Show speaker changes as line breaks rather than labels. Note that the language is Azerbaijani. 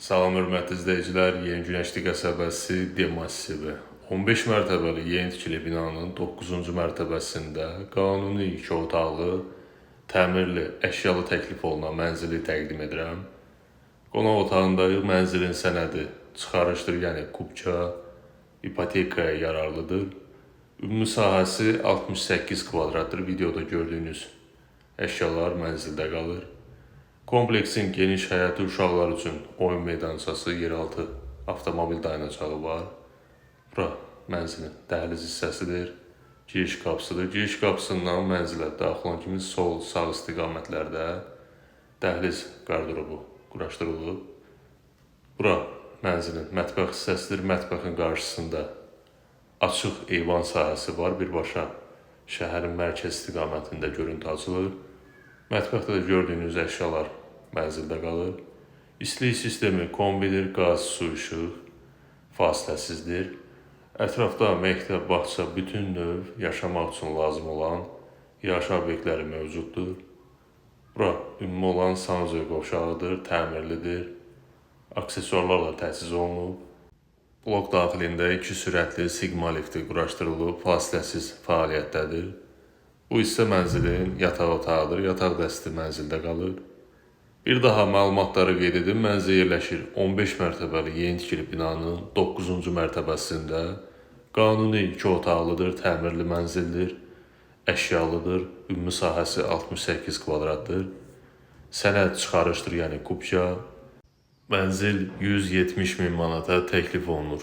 Salam hörmətli izləyicilər, Yeni Günəşli qəsəbəsi D massivi 15 mərtəbəli yeni tikili binanın 9-cu mərtəbəsində qanuni 2 otaqlı, təmirli, əşyalı təklif olunan mənzili təqdim edirəm. Qonaq otağındayıq, mənzilin sənədi çıxarışdır, yəni kubka, ipotekaya yararlıdır. Ümumi sahəsi 68 kvadratdır, videoda gördüyünüz əşyalar mənzildə qalır. Kompleksin geniş həyəti, uşaqlar üçün oyun meydançası, yeraltı avtomobil dayanacağı var. Bura mənzilin dəhliz hissəsidir, giriş qapısıdır. Giriş qapısından mənzilə daxil olan kimi sol, sağ istiqamətlərdə dəhliz qardırobu quraşdırılıb. Bura mənzilin mətbəx hissəsidir. Mətbəxin qarşısında açıq eyvan sahəsi var. Birbaşa şəhərin mərkəz istiqamətində görüntü açılır. Mətbəxdə də gördüyünüz əşyalar mənzildə qalır. İstilik sistemi kombidir, qaz, su, işıq fasiləsizdir. Ətrafda məktəb, bağça, bütün növ yaşamaq üçün lazım olan yaşayış obyektləri mövcuddur. Bura ümumi olan sanuzel qovşağıdır, təmirlidir, aksesuarlarla təchiz olunub. Blok daxilində 2 sürətli Sigma lifti quraşdırılıb, fasiləsiz fəaliyyətdədir. Bu hissə mənzilin yataq otağıdır, yataq dəsti mənzildə qalır. Bir daha məlumatları qeyd edim, mənzil yerləşir 15 mərtəbəli yeni tikili binanın 9-cu mərtəbəsində. Qanuni 2 otaqlıdır, təmirli mənzildir, əşyalıdır, ümumi sahəsi 68 kvadratdır. Sənəd çıxarışdır, yəni kubka. Mənzil 170 min manata təklif olunur.